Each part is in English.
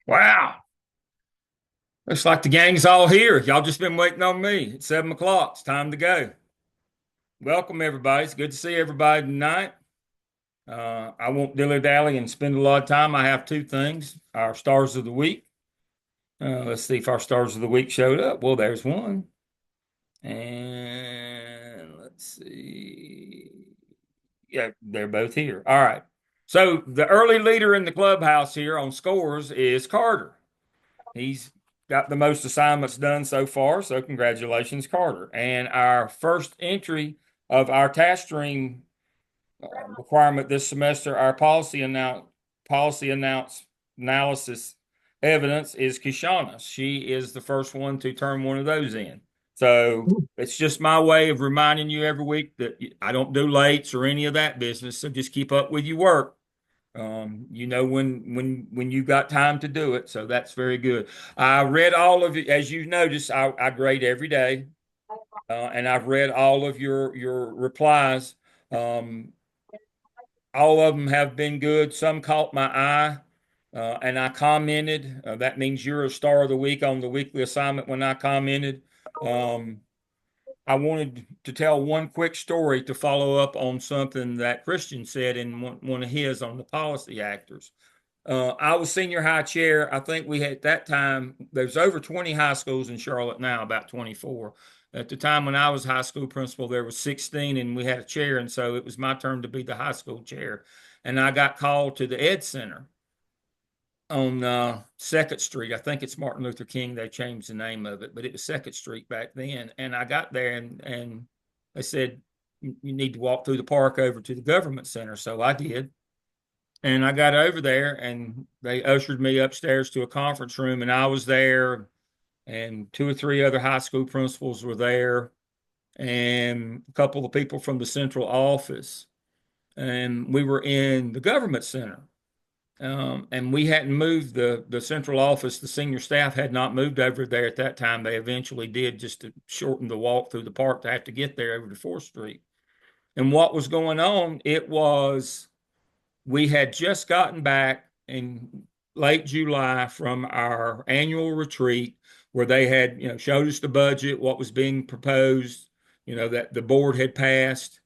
Wow. Looks like the gang's all here. Y'all just been waiting on me. It's 7 o'clock. It's time to go. Welcome, everybody. It's good to see everybody tonight. I won't dilly-dally and spend a lot of time. I have two things. Our stars of the week. Let's see if our stars of the week showed up. Well, there's one. And let's see. Yeah, they're both here. All right. So the early leader in the clubhouse here on scores is Carter. He's got the most assignments done so far, so congratulations, Carter. And our first entry of our task stream requirement this semester, our policy analysis evidence is Kishana. She is the first one to turn one of those in. So it's just my way of reminding you every week that I don't do lates or any of that business. So just keep up with your work. You know when you got time to do it, so that's very good. I read all of it, as you notice. I grade every day, and I've read all of your replies. Um, all of them have been good. Some caught my eye, and I commented. That means you're a star of the week on the weekly assignment when I commented. Um, I wanted to tell one quick story to follow up on something that Christian said in one of his on the policy actors. I was senior high chair. I think we had at that time, there's over 20 high schools in Charlotte now, about 24. At the time when I was high school principal, there was 16 and we had a chair. And so it was my turn to be the high school chair. And I got called to the Ed Center on 2nd Street. I think it's Martin Luther King. They changed the name of it, but it was 2nd Street back then. And I got there and they said, you need to walk through the park over to the government center. So I did. And I got over there and they ushered me upstairs to a conference room and I was there and two or three other high school principals were there and a couple of people from the central office. And we were in the government center. And we hadn't moved the central office. The senior staff had not moved over there at that time. They eventually did just to shorten the walk through the park to have to get there over to 4th Street. And what was going on, it was we had just gotten back in late July from our annual retreat where they had, showed us the budget, what was being proposed, that the board had passed.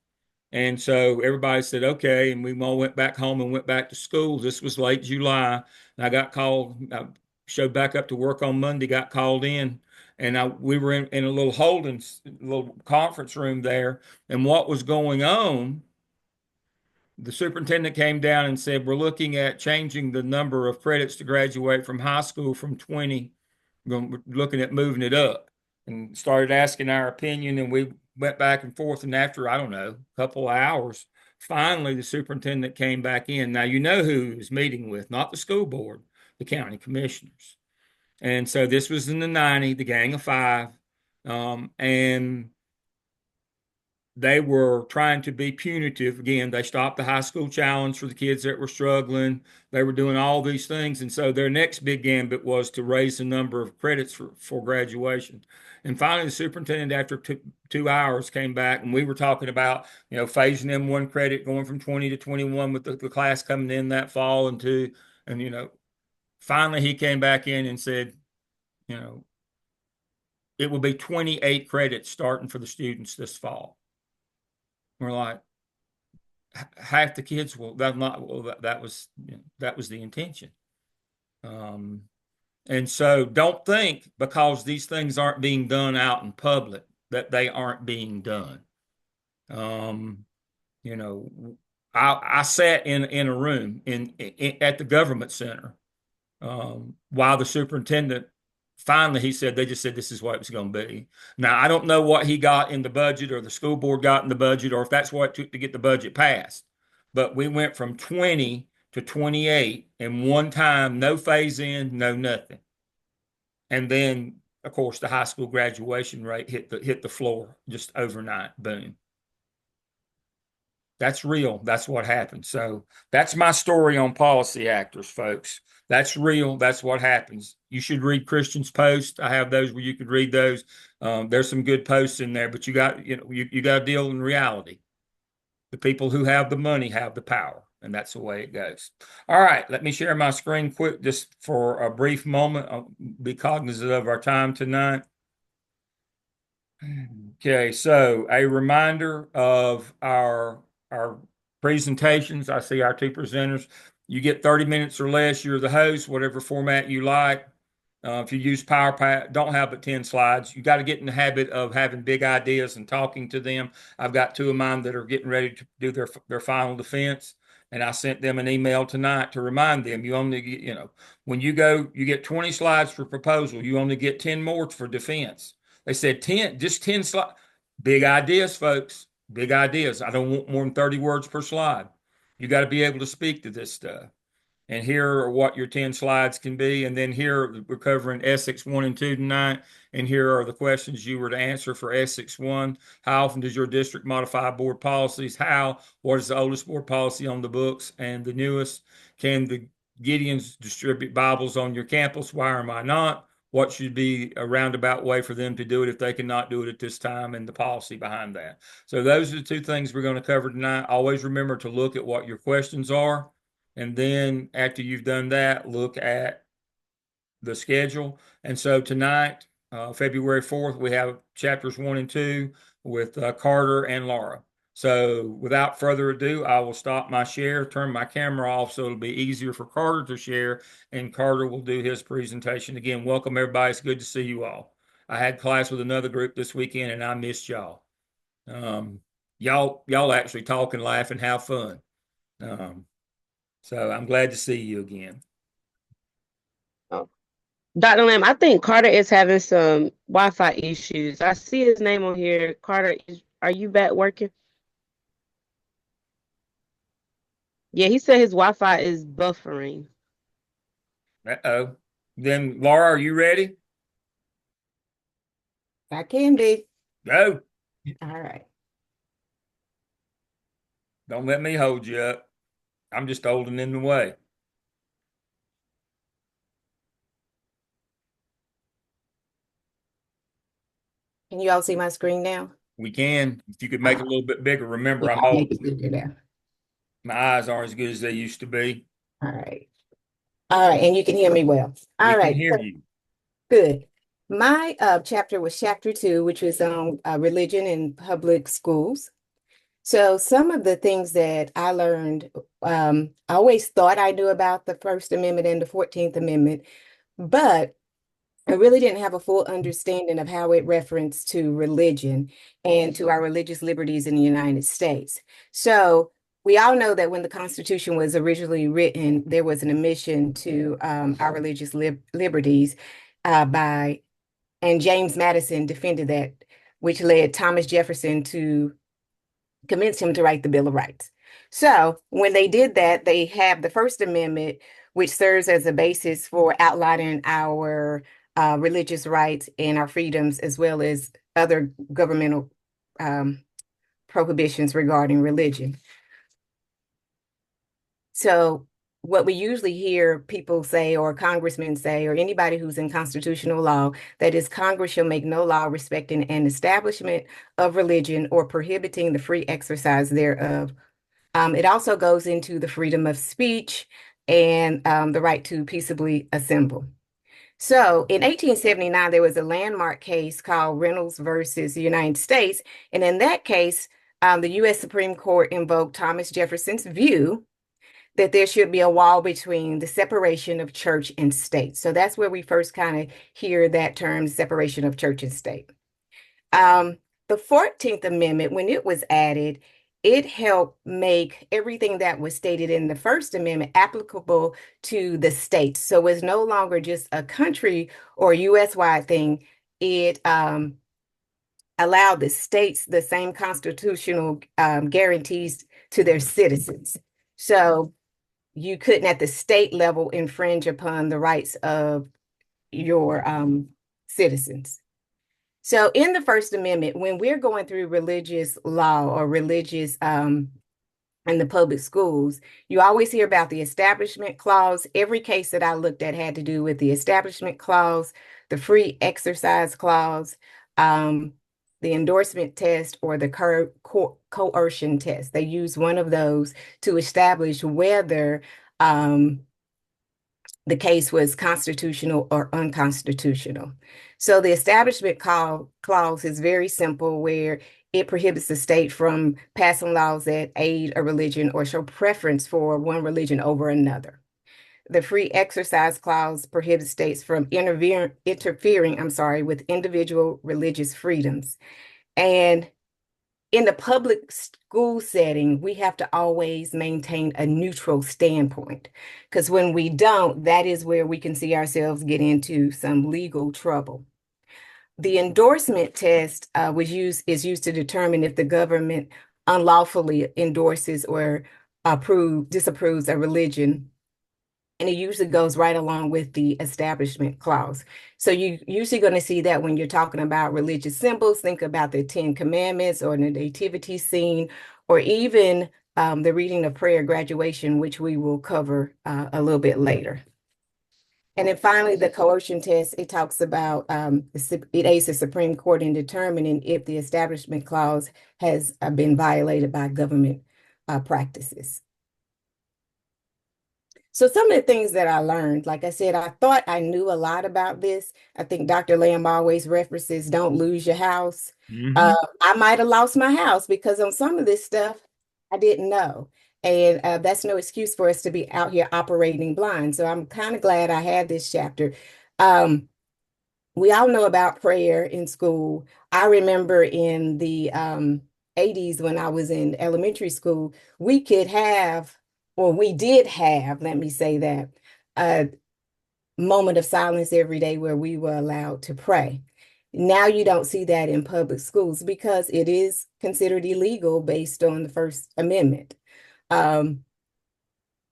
And so everybody said, okay. And we all went back home and went back to school. This was late July. And I got called, I showed back up to work on Monday, got called in. And we were in a little conference room there. And what was going on, the superintendent came down and said, we're looking at changing the number of credits to graduate from high school from 20. We're looking at moving it up and started asking our opinion. And we went back and forth. And after, I don't know, a couple of hours, finally the superintendent came back in. Now, you know who he was meeting with, not the school board, the county commissioners. And so this was in the 90, the Gang of Five. And they were trying to be punitive. Again, they stopped the high school challenge for the kids that were struggling. They were doing all these things. And so their next big gambit was to raise the number of credits for graduation. And finally, the superintendent, after 2 hours, came back and we were talking about, phasing in one credit, going from 20 to 21 with the class coming in that fall and two. And, finally he came back in and said, it will be 28 credits starting for the students this fall. We're like, half the kids will that not well that was that was the intention. Um, and so don't think because these things aren't being done out in public that they aren't being done. Um, you know, I sat in a room at the government center while the superintendent finally he said they just said this is what it was going to be. Now I don't know what he got in the budget or the school board got in the budget or if that's what it took to get the budget passed. But we went from 20 to 28 in one time, no phase in, no nothing. And then of course the high school graduation rate hit the floor just overnight. Boom. That's real. That's what happened. So that's my story on policy actors, folks. That's real. That's what happens. You should read Christian's post. I have those where you could read those. There's some good posts in there, but you got to deal in reality. The people who have the money have the power. and that's the way it goes. All right, let me share my screen quick just for a brief moment. I'll be cognizant of our time tonight. Okay, so a reminder of our presentations. I see our two presenters. You get 30 minutes or less. You're the host, whatever format you like. If you use PowerPoint, don't have but 10 slides. You got to get in the habit of having big ideas and talking to them. I've got two of mine that are getting ready to do their final defense, and I sent them an email tonight to remind them you only get, when you go, you get 20 slides for proposal. You only get 10 more for defense. They said 10, just 10 slides. Big ideas, folks. Big ideas. I don't want more than 30 words per slide. You got to be able to speak to this stuff. And here are what your 10 slides can be. And then here we're covering Essex 1 and 2 tonight. And here are the questions you were to answer for Essex 1. How often does your district modify board policies? How? What is the oldest board policy on the books and the newest? Can the Gideons distribute Bibles on your campus? Why or why not? What should be a roundabout way for them to do it if they cannot do it at this time, and the policy behind that. So those are the two things we're going to cover tonight. Always remember to look at what your questions are. And then after you've done that, look at the schedule. And so tonight, February 4th, we have chapters 1 and 2 with Carter and Laura. So without further ado, I will stop my share, turn my camera off so it'll be easier for Carter to share, and Carter will do his presentation. Again, welcome everybody. It's good to see you all. I had class with another group this weekend and I missed y'all. Y'all actually talk and laugh and have fun. So I'm glad to see you again. Oh. Dr. Lamb, I think Carter is having some Wi-Fi issues. I see his name on here. Carter, are you back working? Yeah, he said his Wi-Fi is buffering. Uh-oh. Then, Laura, are you ready? I can be. Go. All right. Don't let me hold you up. I'm just holding in the way. Can you all see my screen now? We can. If you could make it a little bit bigger. Remember, Yeah, I'm I'll make old. it bigger now. My eyes aren't as good as they used to be. All right. All right, and you can hear me well. We All can right, hear you. good. My chapter was chapter 2, which was on religion in public schools. So some of the things that I learned, I always thought I knew about the First Amendment and the 14th Amendment, but I really didn't have a full understanding of how it referenced to religion and to our religious liberties in the United States. So we all know that when the Constitution was originally written, there was an admission to our religious liberties and James Madison defended that, which led Thomas Jefferson to convince him to write the Bill of Rights. So when they did that, they have the First Amendment, which serves as a basis for outlining our religious rights and our freedoms, as well as other governmental prohibitions regarding religion. So what we usually hear people say, or congressmen say, or anybody who's in constitutional law, that is, Congress shall make no law respecting an establishment of religion or prohibiting the free exercise thereof. It also goes into the freedom of speech and the right to peaceably assemble. So in 1879, there was a landmark case called Reynolds versus the United States. And in that case, the U.S. Supreme Court invoked Thomas Jefferson's view that there should be a wall between the separation of church and state. So that's where we first kind of hear that term, separation of church and state. The 14th Amendment, when it was added, it helped make everything that was stated in the First Amendment applicable to the states. So it's no longer just a country or US-wide thing. It allowed the states the same constitutional guarantees to their citizens. So you couldn't at the state level infringe upon the rights of your citizens. So in the First Amendment, when we're going through religious law or religious in the public schools, you always hear about the Establishment Clause. Every case that I looked at had to do with the Establishment Clause, the Free Exercise Clause, the endorsement test or the coercion test. They use one of those to establish whether the case was constitutional or unconstitutional. So the establishment clause is very simple, where it prohibits the state from passing laws that aid a religion or show preference for one religion over another. The free exercise clause prohibits states from interfering with individual religious freedoms. And in the public school setting, we have to always maintain a neutral standpoint, because when we don't, that is where we can see ourselves get into some legal trouble. The endorsement test is used to determine if the government unlawfully endorses or disapproves a religion, and it usually goes right along with the establishment clause. So you're usually going to see that when you're talking about religious symbols. Think about the Ten Commandments or the nativity scene, or even the reading of prayer graduation, which we will cover a little bit later. And then finally, the coercion test, it talks about, it aids the Supreme Court in determining if the establishment clause has been violated by government practices. So some of the things that I learned, like I said, I thought I knew a lot about this. I think Dr. Lamb always references, don't lose your house. I might have lost my house because on some of this stuff, I didn't know. And that's no excuse for us to be out here operating blind. So I'm kind of glad I had this chapter. We all know about prayer in school. I remember in the 80s when I was in elementary school, we could have, or we did have, let me say that, a moment of silence every day where we were allowed to pray. Now you don't see that in public schools because it is considered illegal based on the First Amendment.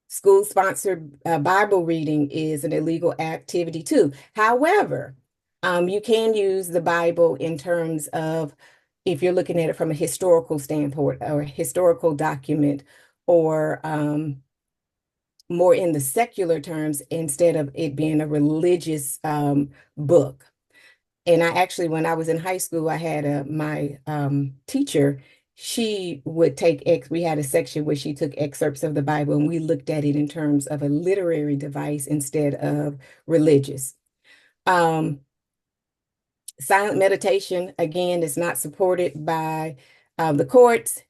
School-sponsored Bible reading is an illegal activity too. However, you can use the Bible in terms of, if you're looking at it from a historical standpoint or a historical document, or more in the secular terms, instead of it being a religious book. And I actually, when I was in high school, I had my teacher, she would we had a section where she took excerpts of the Bible and we looked at it in terms of a literary device instead of religious. Silent meditation, again, is not supported by the courts.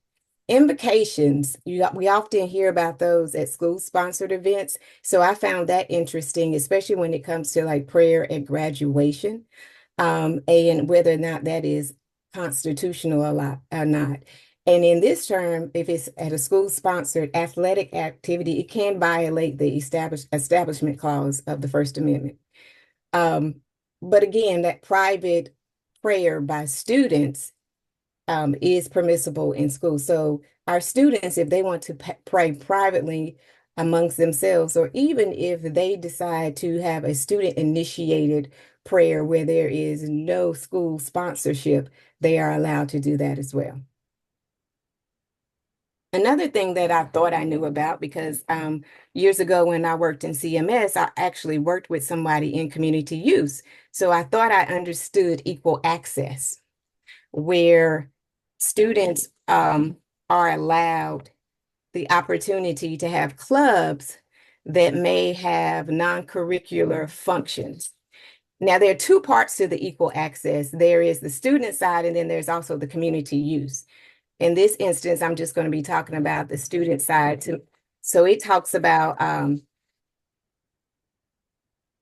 Invocations, we often hear about those at school-sponsored events. So I found that interesting, especially when it comes to like prayer at graduation, and whether or not that is constitutional or not. And in this term, if it's at a school-sponsored athletic activity, it can violate the establishment clause of the First Amendment. But again, that private prayer by students is permissible in school. So our students, if they want to pray privately amongst themselves, or even if they decide to have a student-initiated prayer where there is no school sponsorship, they are allowed to do that as well. Another thing that I thought I knew about, because years ago when I worked in CMS, I actually worked with somebody in community use. So I thought I understood equal access, where students are allowed the opportunity to have clubs that may have non-curricular functions. Now, there are two parts to the equal access. There is the student side, and then there's also the community use. In this instance, I'm just going to be talking about the student side. So it talks about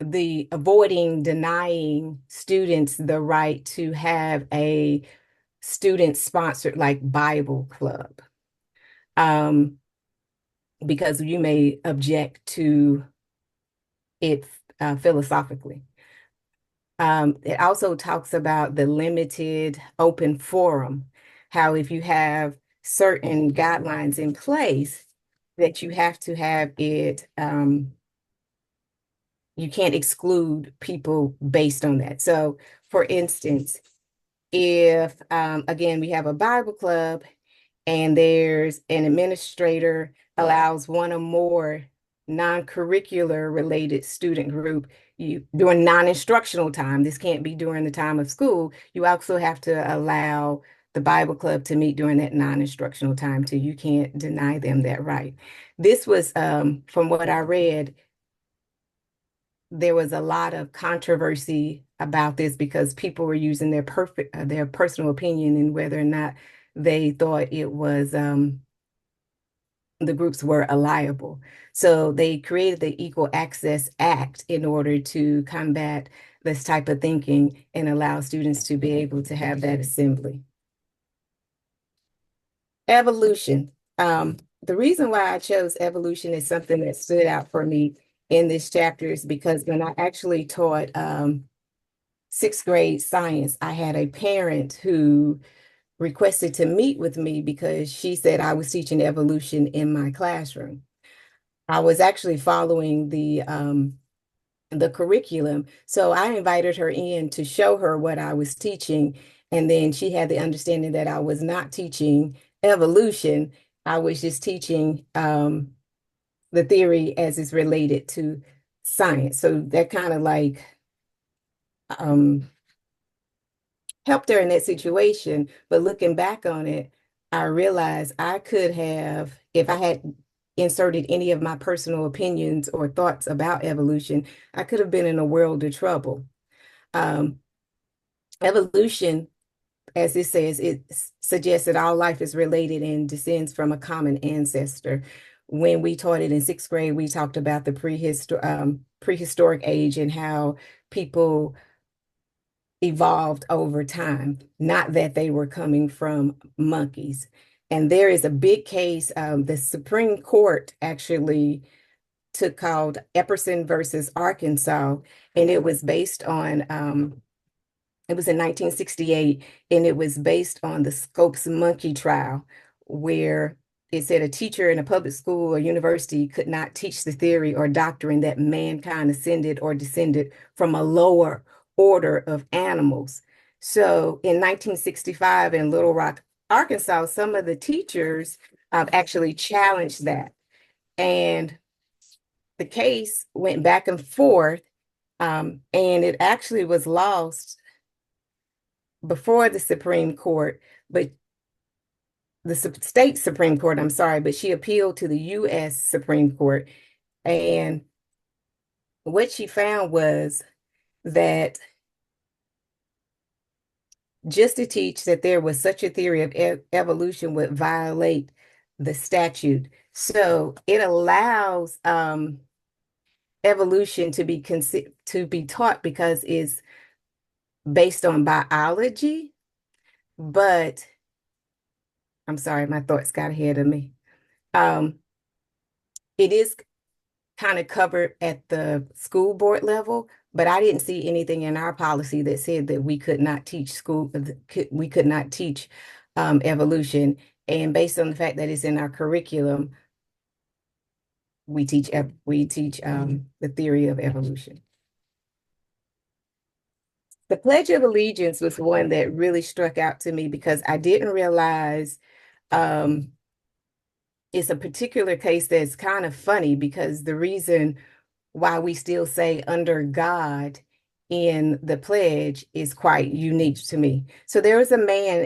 the denying students the right to have a student-sponsored like Bible club, because you may object to it philosophically. It also talks about the limited open forum, how if you have certain guidelines in place that you have to have it, you can't exclude people based on that. So for instance, if, again, we have a Bible club and there's an administrator allows one or more non-curricular related student group, you during non-instructional time, this can't be during the time of school, you also have to allow the Bible club to meet during that non-instructional time too. You can't deny them that right. This was, from what I read, there was a lot of controversy about this because people were using their personal opinion and whether or not they thought it was the groups were liable. So they created the Equal Access Act in order to combat this type of thinking and allow students to be able to have that assembly. Evolution. The reason why I chose evolution is something that stood out for me in this chapter is because when I actually taught sixth grade science, I had a parent who requested to meet with me because she said I was teaching evolution in my classroom. I was actually following the curriculum, so I invited her in to show her what I was teaching, and then she had the understanding that I was not teaching evolution. I was just teaching the theory as it's related to science. So that kind of like um, helped her in that situation. But looking back on it, I realized I could have, if I had inserted any of my personal opinions or thoughts about evolution, I could have been in a world of trouble. Um, Evolution, as it says, it suggests that all life is related and descends from a common ancestor. When we taught it in sixth grade, we talked about the prehistoric age and how people evolved over time, not that they were coming from monkeys. And there is a big case, the Supreme Court actually took called Epperson versus Arkansas, and it was based on, it was in 1968, and it was based on the Scopes monkey trial, where it said a teacher in a public school or university could not teach the theory or doctrine that mankind ascended or descended from a lower order of animals. So in 1965 in Little Rock, Arkansas, some of the teachers actually challenged that. And the case went back and forth, and it actually was lost before the Supreme Court, but the state Supreme Court, I'm sorry, but she appealed to the U.S. Supreme Court. And what she found was that just to teach that there was such a theory of evolution would violate the statute. So it allows evolution to be taught because it's based on biology, but I'm sorry, my thoughts got ahead of me. Um, it is kind of covered at the school board level, but I didn't see anything in our policy that said that we could not teach we could not teach evolution. And based on the fact that it's in our curriculum, we teach the theory of evolution. The Pledge of Allegiance was one that really struck out to me because I didn't realize it's a particular case that's kind of funny because the reason why we still say under God in the pledge is quite unique to me. So there was a man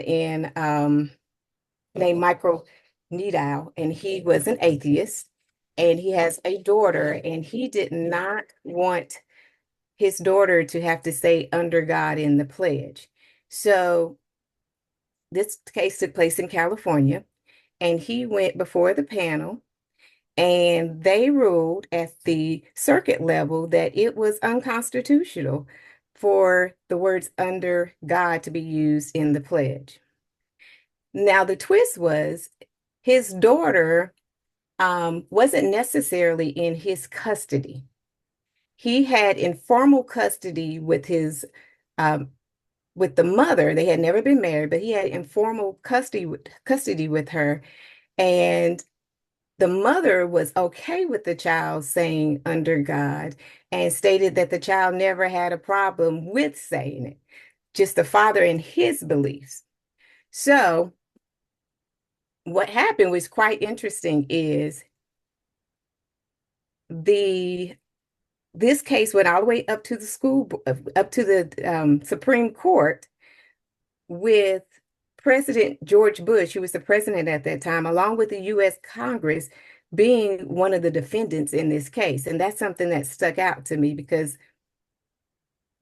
named Michael Needle, and he was an atheist, and he has a daughter, and he did not want his daughter to have to say under God in the pledge. So this case took place in California, and he went before the panel, and they ruled at the circuit level that it was unconstitutional for the words under God to be used in the pledge. Now, the twist was his daughter wasn't necessarily in his custody. He had informal custody with his with the mother. They had never been married, but he had informal custody with her. And the mother was okay with the child saying under God and stated that the child never had a problem with saying it, just the father and his beliefs. So what happened was quite interesting is the this case went all the way up to the up to the Supreme Court with President George Bush, who was the president at that time, along with the U.S. Congress, being one of the defendants in this case. And that's something that stuck out to me because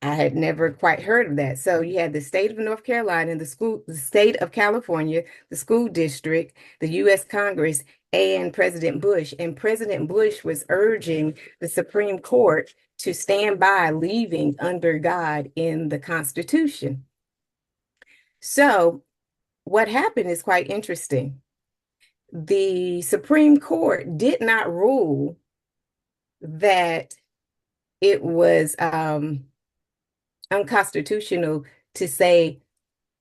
I had never quite heard of that. So you had the state of North Carolina, the state of California, the school district, the U.S. Congress, and President Bush. And President Bush was urging the Supreme Court to stand by leaving under God in the Constitution. So what happened is quite interesting. The Supreme Court did not rule that it was unconstitutional to say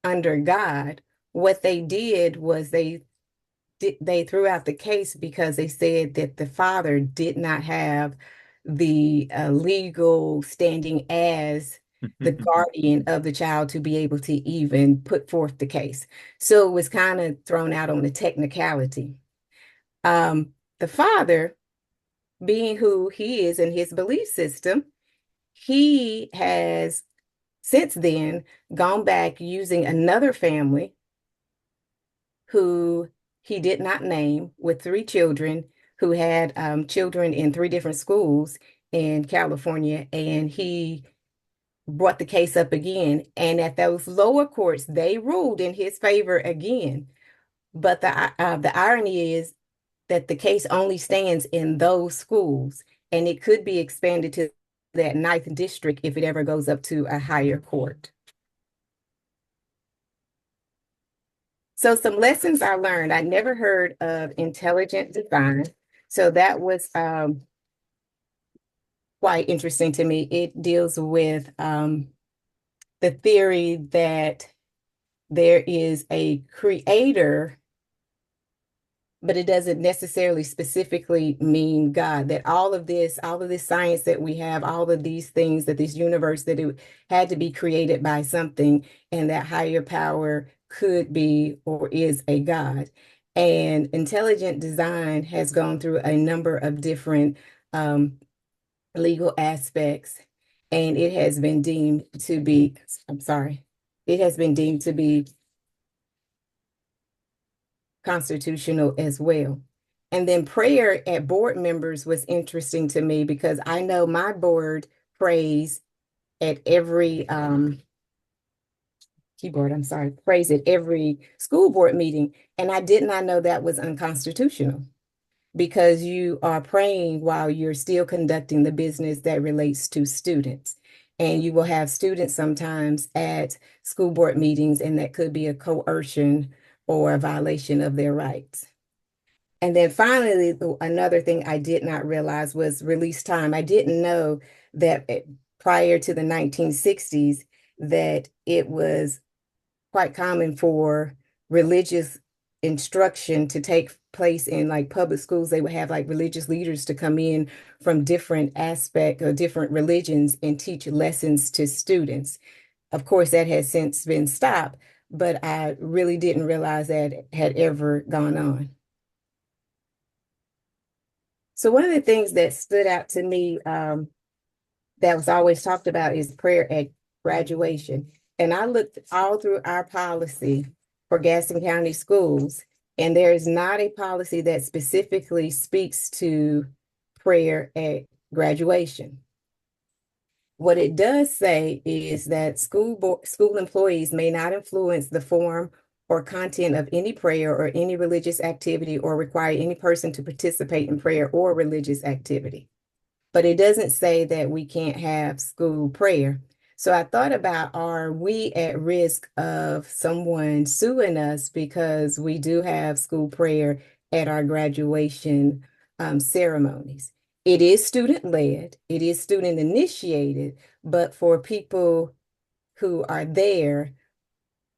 under God. What they did was they threw out the case because they said that the father did not have the legal standing as the guardian of the child to be able to even put forth the case. So it was kind of thrown out on the technicality. The father, being who he is in his belief system, he has since then gone back using another family who he did not name with 3 children who had children in 3 different schools in California. And he brought the case up again. And at those lower courts, they ruled in his favor again. But the irony is that the case only stands in those schools, and it could be expanded to that 9th district if it ever goes up to a higher court. So some lessons I learned. I never heard of intelligent design. So that was quite interesting to me. It deals with the theory that there is a creator, but it doesn't necessarily specifically mean God, that all of this science that we have, all of these things, that this universe, that it had to be created by something, and that higher power could be or is a God. And intelligent design has gone through a number of different legal aspects, and it has been deemed to be, it has been deemed to be constitutional as well. And then prayer at board members was interesting to me because I know my board prays at every prays at every school board meeting. And I did not know that was unconstitutional because you are praying while you're still conducting the business that relates to students. And you will have students sometimes at school board meetings, and that could be a coercion or a violation of their rights. And then finally, another thing I did not realize was release time. I didn't know that prior to the 1960s, that it was quite common for religious instruction to take place in like public schools. They would have like religious leaders to come in from different aspects or different religions and teach lessons to students. Of course, that has since been stopped, but I really didn't realize that had ever gone on. So one of the things that stood out to me that was always talked about is prayer at graduation. And I looked all through our policy for Gaston County schools, and there is not a policy that specifically speaks to prayer at graduation. What it does say is that school employees may not influence the form or content of any prayer or any religious activity or require any person to participate in prayer or religious activity. But it doesn't say that we can't have school prayer. So I thought about, are we at risk of someone suing us because we do have school prayer at our graduation ceremonies? It is student-led, it is student-initiated, but for people who are there,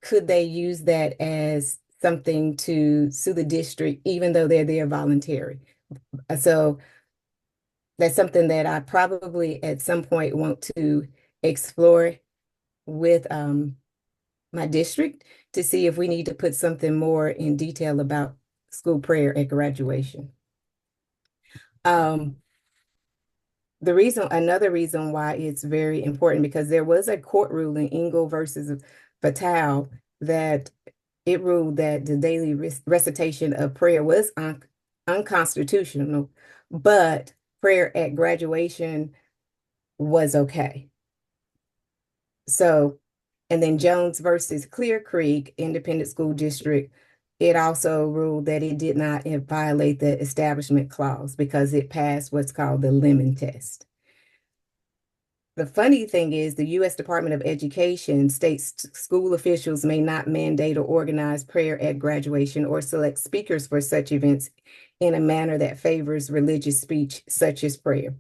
could they use that as something to sue the district, even though they're there voluntary? So that's something that I probably at some point want to explore with my district to see if we need to put something more in detail about school prayer at graduation. Another reason why it's very important, because there was a court ruling, Engel versus Fatal, that it ruled that the daily recitation of prayer was unconstitutional, but prayer at graduation was okay. So, and then Jones versus Clear Creek Independent School District, it also ruled that it did not violate the Establishment Clause because it passed what's called the Lemon Test. The funny thing is, the U.S. Department of Education states school officials may not mandate or organize prayer at graduation or select speakers for such events in a manner that favors religious speech, such as prayer.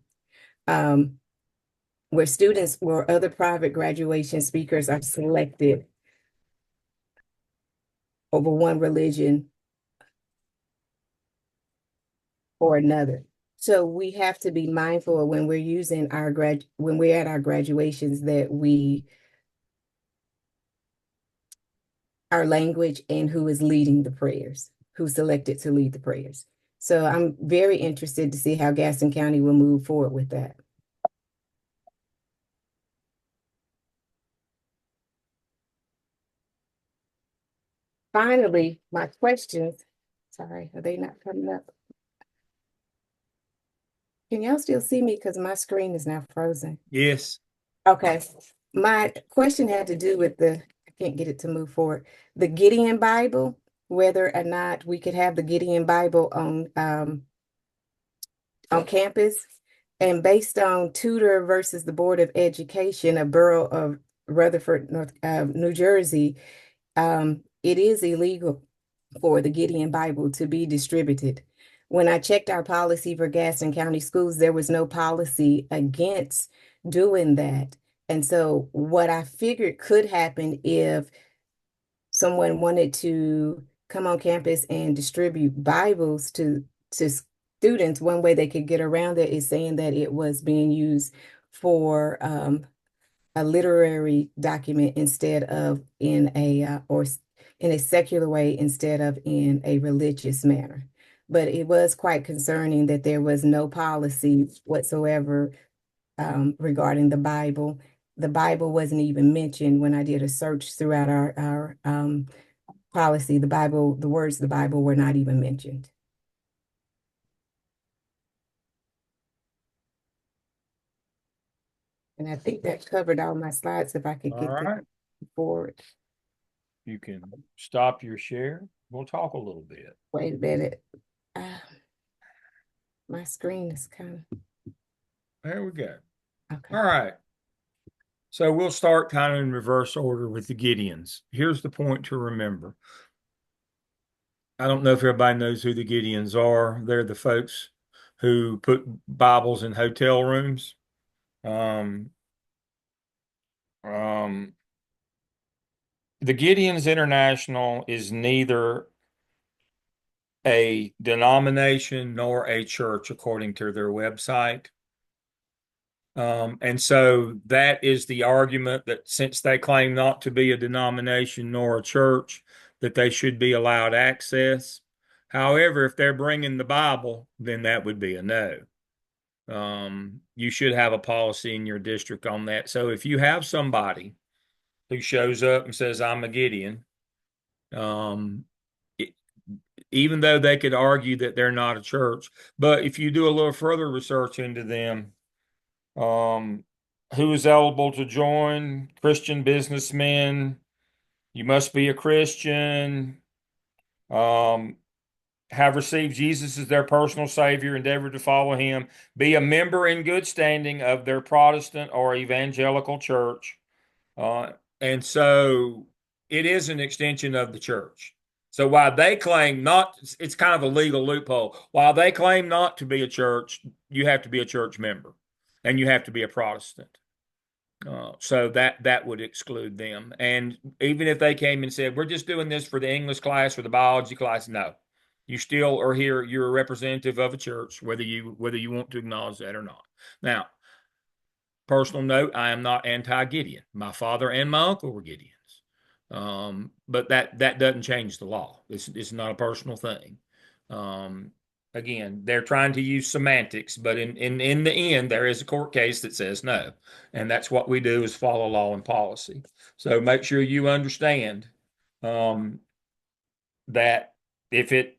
Where students or other private graduation speakers are selected over one religion or another. So we have to be mindful when we're using when we're at our graduations, that our language and who is leading the prayers, who's selected to lead the prayers. So I'm very interested to see how Gaston County will move forward with that. Finally, my questions, sorry, are they not coming up? Can y'all still see me? Because my screen is now frozen. Yes. Okay. My question had to do with I can't get it to move forward. The Gideon Bible, whether or not we could have the Gideon Bible on campus. And based on Tudor versus the Board of Education, a borough of Rutherford, New Jersey, it is illegal for the Gideon Bible to be distributed. When I checked our policy for Gaston County schools, there was no policy against doing that. And so what I figured could happen if someone wanted to come on campus and distribute Bibles to students, one way they could get around it is saying that it was being used for a literary document instead of in a secular way instead of in a religious manner. But it was quite concerning that there was no policy whatsoever regarding the Bible. The Bible wasn't even mentioned when I did a search throughout our policy. The words of the Bible were not even mentioned. And I think that covered all my slides, if I could All get right. them forward. You can stop your share. We'll talk a little bit. Wait a minute. My screen is kind of, There we go. okay. All right. So we'll start kind of in reverse order with the Gideons. Here's the point to remember. I don't know if everybody knows who the Gideons are. They're the folks who put Bibles in hotel rooms. Um, um, the Gideons International is neither a denomination nor a church, according to their website. And so that is the argument, that since they claim not to be a denomination nor a church, that they should be allowed access. However, if they're bringing the Bible, then that would be a no. You should have a policy in your district on that. So if you have somebody who shows up and says, I'm a Gideon, um, even though they could argue that they're not a church, but if you do a little further research into them, who is eligible to join? Christian businessmen. You must be a Christian. Um, have received Jesus as their personal Savior, endeavor to follow him, be a member in good standing of their Protestant or evangelical church. And so it is an extension of the church. So while they claim not, it's kind of a legal loophole. While they claim not to be a church, you have to be a church member and you have to be a Protestant. So that would exclude them. And even if they came and said, we're just doing this for the English class or the biology class, no. You still are here, you're a representative of a church, whether you want to acknowledge that or not. Now, personal note, I am not anti-Gideon. My father and my uncle were Gideons. But that doesn't change the law. It's not a personal thing. Again, they're trying to use semantics, but in the end, there is a court case that says no. And that's what we do is follow law and policy. So make sure you understand um, that if it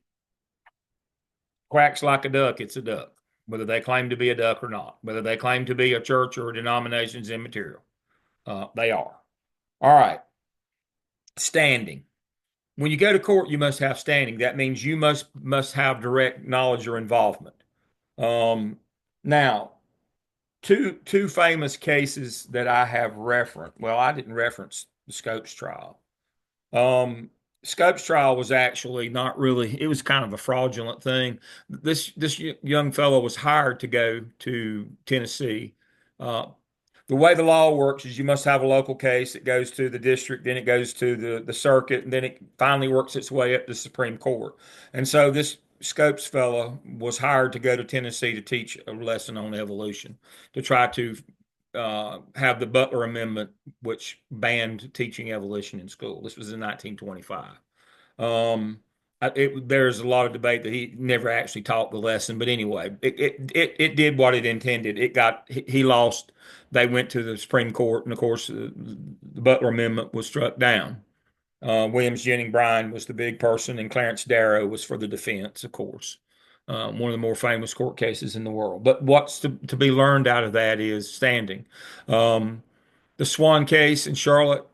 quacks like a duck, it's a duck, whether they claim to be a duck or not, whether they claim to be a church or a denomination's immaterial. They are. All right. Standing. When you go to court, you must have standing. That means you must have direct knowledge or involvement. Um, now, two famous cases that I have referenced. Well, I didn't reference the Scopes trial. Um, Scopes trial was actually not really. It was kind of a fraudulent thing. This young fellow was hired to go to Tennessee. Uh, the way the law works is you must have a local case. It goes to the district, then it goes to the circuit, and then it finally works its way up to the Supreme Court. And so this Scopes fellow was hired to go to Tennessee to teach a lesson on evolution, to try to have the Butler Amendment, which banned teaching evolution in school. This was in 1925. There's a lot of debate that he never actually taught the lesson, but anyway, it did what it intended. He lost. They went to the Supreme Court, and of course, the Butler Amendment was struck down. Williams Jennings Bryan was the big person, and Clarence Darrow was for the defense, of course. One of the more famous court cases in the world. But what's to be learned out of that is standing. Um, the Swan case in Charlotte,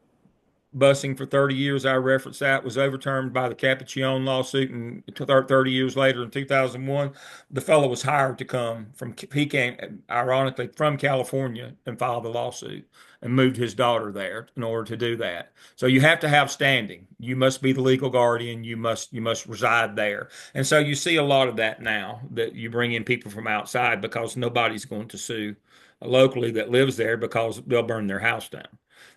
busing for 30 years, I referenced that, was overturned by the Capuchon lawsuit. And 30 years later, in 2001, the fellow was hired to come from, he came, ironically, from California and filed the lawsuit and moved his daughter there in order to do that. So you have to have standing. You must be the legal guardian. You must reside there. And so you see a lot of that now, that you bring in people from outside because nobody's going to sue locally that lives there because they'll burn their house down.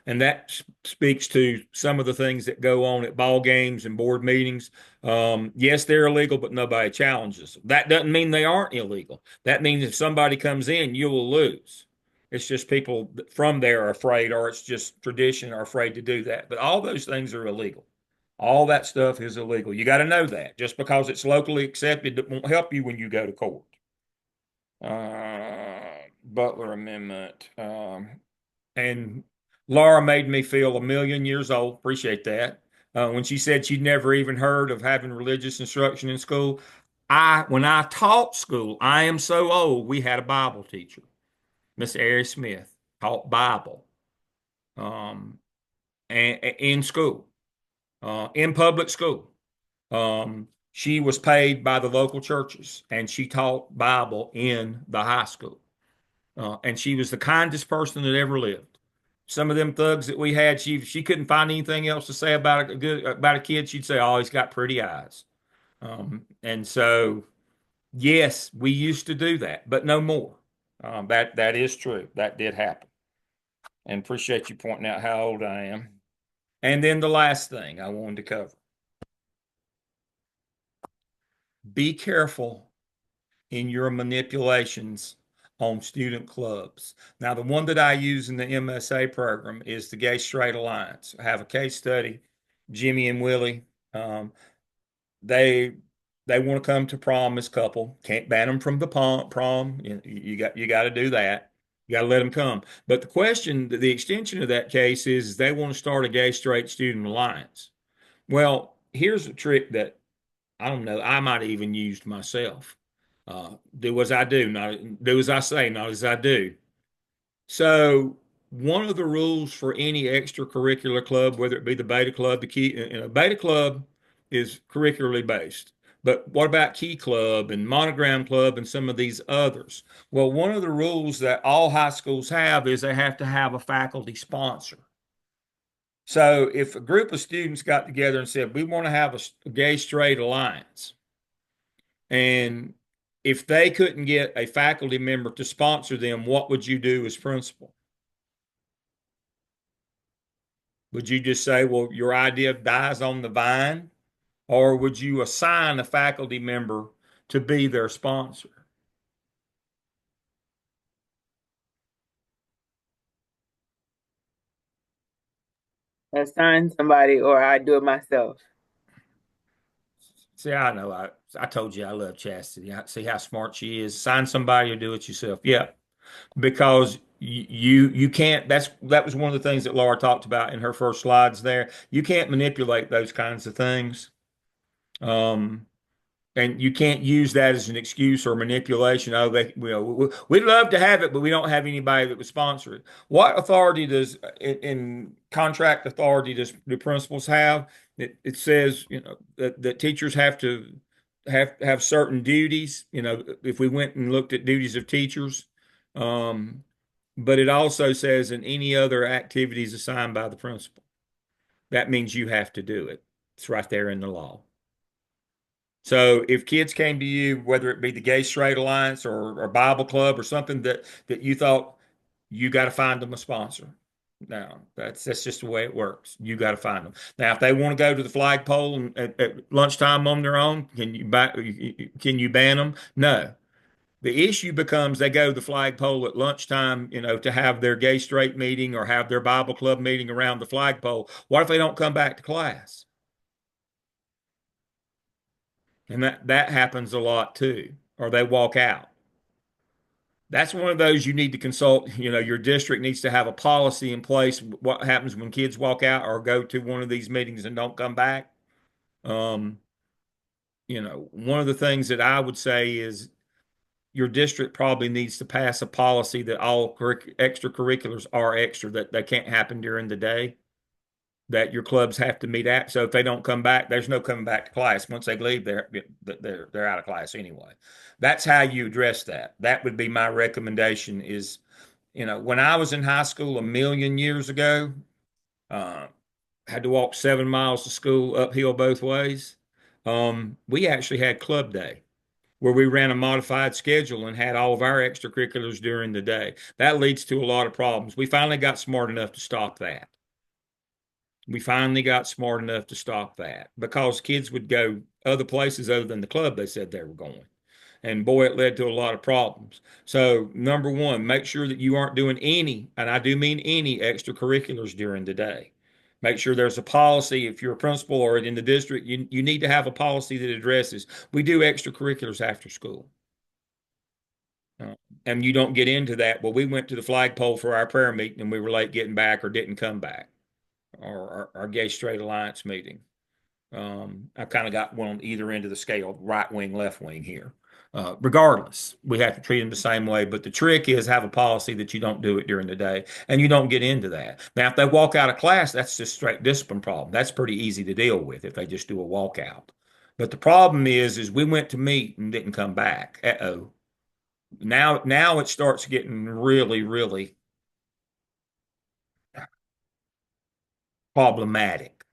And that speaks to some of the things that go on at ball games and board meetings. Yes, they're illegal, but nobody challenges them. That doesn't mean they aren't illegal. That means if somebody comes in, you will lose. It's just people from there are afraid, or it's just tradition, are afraid to do that. But all those things are illegal. All that stuff is illegal. You got to know that. Just because it's locally accepted, that won't help you when you go to court. Butler Amendment. And Laura made me feel a million years old. Appreciate that. When she said she'd never even heard of having religious instruction in school. When I taught school, I am so old, we had a Bible teacher, Miss Ari Smith, taught Bible um, in school, in public school. She was paid by the local churches, and she taught Bible in the high school. And she was the kindest person that ever lived. Some of them thugs that we had, she couldn't find anything else to say about a kid. She'd say, "Oh, he's got pretty eyes." And so, yes, we used to do that, but no more. That is true. That did happen. And appreciate you pointing out how old I am. And then the last thing I wanted to cover: be careful in your manipulations on student clubs. Now, the one that I use in the MSA program is the Gay Straight Alliance. I have a case study. Jimmy and Willie, um, they they want to come to prom as couple. Can't ban them from the prom. You got to do that. You got to let them come. But the extension of that case is they want to start a gay straight student alliance. Well, here's a trick that I don't know. I might have even used myself. Do as I do, not do as I say, not as I do. So one of the rules for any extracurricular club, whether it be the Beta Club, the Key, and a Beta Club is curricularly based. But what about Key Club and Monogram Club and some of these others? Well, one of the rules that all high schools have is they have to have a faculty sponsor. So if a group of students got together and said, we want to have a gay straight alliance, and if they couldn't get a faculty member to sponsor them, what would you do as principal? Would you just say, well, your idea dies on the vine? Or would you assign a faculty member to be their sponsor? Assign somebody, or I do it myself. See, I know. I told you I love chastity. See how smart she is. Sign somebody or do it yourself. Yeah, because you can't. That was one of the things that Laura talked about in her first slides there. You can't manipulate those kinds of things. Um, and you can't use that as an excuse or manipulation. Oh, we'd love to have it, but we don't have anybody that would sponsor it. What authority does in contract authority does the principals have? It says, that teachers have to have certain duties. If we went and looked at duties of teachers, um, but it also says in any other activities assigned by the principal. That means you have to do it. It's right there in the law. So if kids came to you, whether it be the Gay Straight Alliance or Bible Club or something that you thought you got to find them a sponsor. No, that's just the way it works. You got to find them. Now, if they want to go to the flagpole at lunchtime on their own, can you ban them? No. The issue becomes they go to the flagpole at lunchtime, to have their gay straight meeting or have their Bible club meeting around the flagpole. What if they don't come back to class? And that happens a lot too, or they walk out. That's one of those you need to consult. Your district needs to have a policy in place. What happens when kids walk out or go to one of these meetings and don't come back? Um, one of the things that I would say is your district probably needs to pass a policy that all extracurriculars are extra, that they can't happen during the day, that your clubs have to meet at. So if they don't come back, there's no coming back to class. Once they leave, they're out of class anyway. That's how you address that. That would be my recommendation. Is when I was in high school a million years ago, uh, had to walk 7 miles to school uphill both ways. We actually had club day where we ran a modified schedule and had all of our extracurriculars during the day. That leads to a lot of problems. We finally got smart enough to stop that. We finally got smart enough to stop that because kids would go other places other than the club they said they were going. And boy, it led to a lot of problems. So, number one, make sure that you aren't doing any, and I do mean any, extracurriculars during the day. Make sure there's a policy. If you're a principal or in the district, you need to have a policy that addresses we do extracurriculars after school. And you don't get into that. Well, we went to the flagpole for our prayer meeting and we were late getting back or didn't come back, or our Gay Straight Alliance meeting. I kind of got one on either end of the scale, right wing, left wing here. Regardless, we have to treat them the same way. But the trick is have a policy that you don't do it during the day and you don't get into that. Now, if they walk out of class, that's just straight discipline problem. That's pretty easy to deal with if they just do a walkout. But the problem is we went to meet and didn't come back. Uh-oh. Now it starts getting really, really problematic.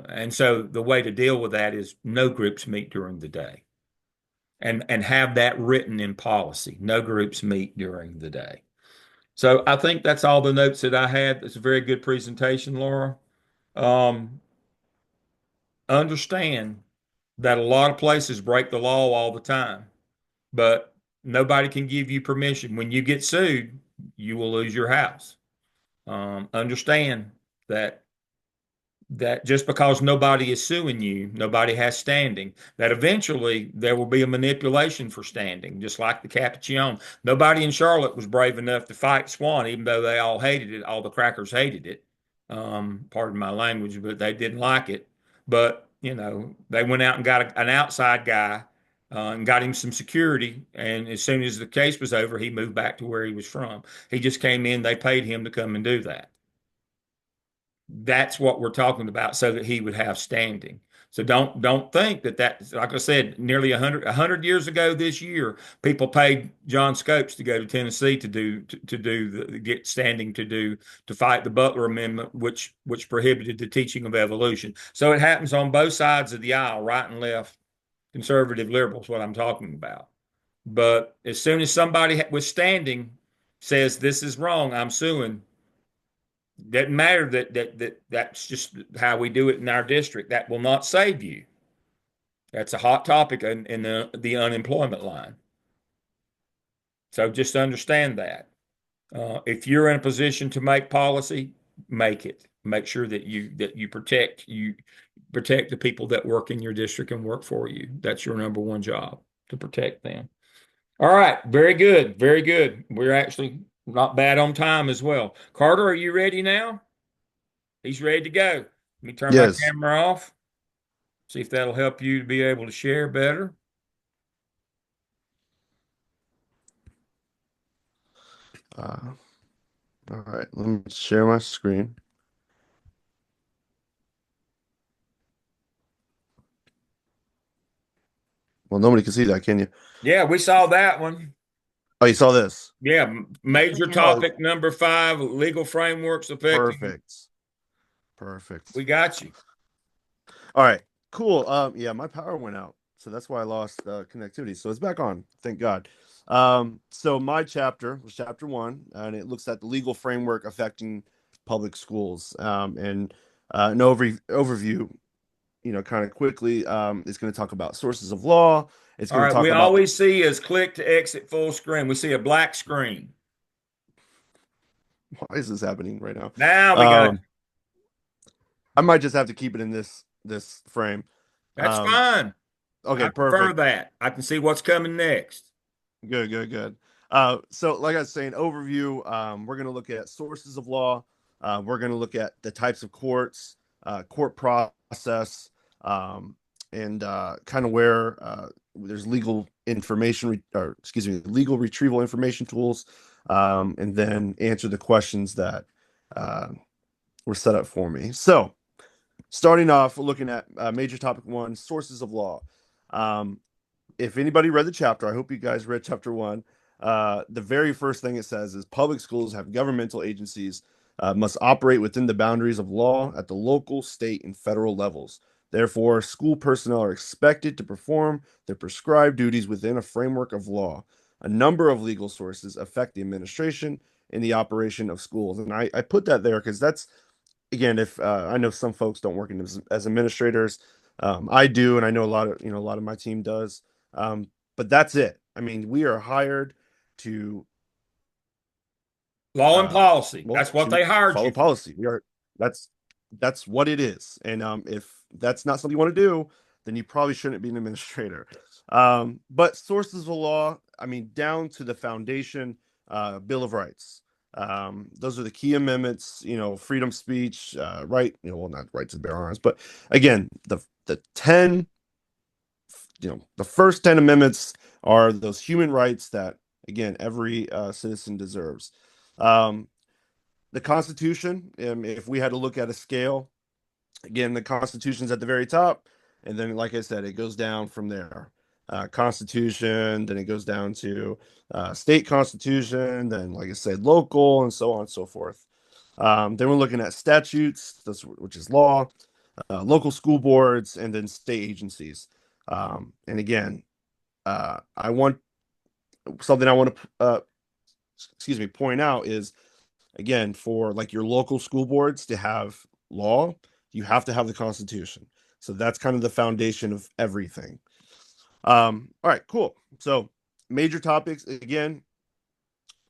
And so the way to deal with that is no groups meet during the day and have that written in policy. No groups meet during the day. So I think that's all the notes that I had. It's a very good presentation, Laura. Um, Understand that a lot of places break the law all the time, but nobody can give you permission. When you get sued, you will lose your house. Understand that just because nobody is suing you, nobody has standing, that eventually there will be a manipulation for standing, just like the Capuchon. Nobody in Charlotte was brave enough to fight Swan, even though they all hated it. All the crackers hated it. Pardon my language, but they didn't like it. But, they went out and got an outside guy and got him some security. And as soon as the case was over, he moved back to where he was from. He just came in, they paid him to come and do that. That's what we're talking about so that he would have standing. So don't think that like I said, nearly 100 years ago this year, people paid John Scopes to go to Tennessee to get standing to fight the Butler Amendment, which prohibited the teaching of evolution. So it happens on both sides of the aisle, right and left, conservative, liberals, what I'm talking about. But as soon as somebody with standing says this is wrong, I'm suing, doesn't matter that's just how we do it in our district. That will not save you. That's a hot topic in the unemployment line. So just understand that. If you're in a position to make policy, make it. Make sure that you protect protect the people that work in your district and work for you. That's your number one job, to protect them. All right, very good, very good. We're actually not bad on time as well. Carter, are you ready now? He's ready to go. Let me turn my Yes. camera off. See if that'll help you to be able to share better. All right. Let me share my screen. Well, nobody can see that, can you? Yeah, we saw that one. Oh, you saw this. Yeah, Yes, we major can. Oh, topic number 5, legal frameworks affecting. perfect. Perfect. We got you. All right. Cool. Yeah, my power went out, so that's why I lost connectivity. So it's back on. Thank God. So my chapter was chapter 1, and it looks at the legal framework affecting public schools. And an overview, kind of quickly, it's going to talk about sources of law. It's All going to right, talk we about always see is click to exit full screen. We see a black screen. why is this happening right now? Now we got Um, I might just have to keep it in this frame. That's Um, fine. okay, I prefer perfect. that. I can see what's coming next. Good, good, good. So like I was saying, overview, we're going to look at sources of law. We're going to look at the types of courts, court process, and kind of where there's legal information, or excuse me, legal retrieval information tools, and then answer the questions that uh, were set up for me. So starting off, we're looking at major topic 1, sources of law. Um, if anybody read the chapter, I hope you guys read chapter 1. The very first thing it says is public schools have governmental agencies, must operate within the boundaries of law at the local, state, and federal levels. Therefore, school personnel are expected to perform their prescribed duties within a framework of law. A number of legal sources affect the administration and the operation of schools. And I put that there because that's, again, if I know some folks don't work as administrators. I do, and I know a lot of my team does. But that's it. I mean, we are hired to Law and policy. well, That's what they hired follow you for. policy. That's that's what it is. And if that's not something you want to do, then you probably shouldn't be an administrator. But sources of law, I mean, down to the foundation, Bill of Rights. Those are the key amendments, freedom of speech, right, well, not right to bear arms, but again, the 10, the first 10 amendments are those human rights that, again, every citizen deserves. Um, the Constitution, if we had to look at a scale, again, the Constitution's at the very top, and then, like I said, it goes down from there. Constitution, then it goes down to state constitution, then, like I said, local, and so on and so forth. Then we're looking at statutes, which is law, local school boards, and then state agencies. And again, I want something I want to point out is, again, for like your local school boards to have law, you have to have the Constitution. So that's kind of the foundation of everything. All right, cool. So major topics, again,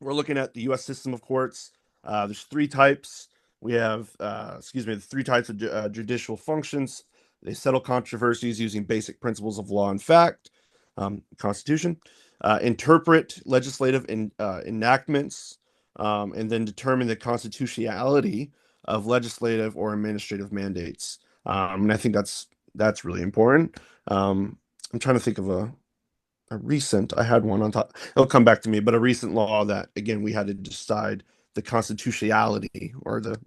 we're looking at the U.S. system of courts. There's 3 types. We have, the 3 types of judicial functions. They settle controversies using basic principles of law and fact, Constitution, interpret legislative enactments, and then determine the constitutionality of legislative or administrative mandates. And I think that's really important. I'm trying to think of a recent, I had one on top, it'll come back to me, but a recent law that, again, we had to decide the constitutionality or the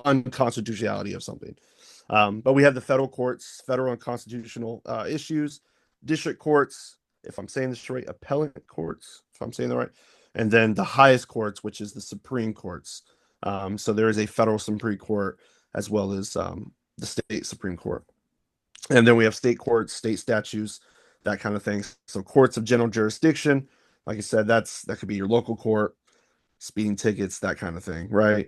unconstitutionality of something. But we have the federal courts, federal and constitutional issues, district courts, if I'm saying this right, appellate courts, if I'm saying that right, and then the highest courts, which is the Supreme Courts. So there is a federal Supreme Court as well as the state Supreme Court. And then we have state courts, state statutes, that kind of thing. So courts of general jurisdiction, like I said, that could be your local court, speeding tickets, that kind of thing, right?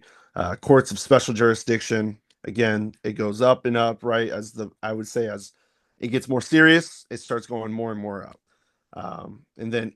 Courts of special jurisdiction, again, it goes up and up, right? I would say, as it gets more serious, it starts going more and more up. And then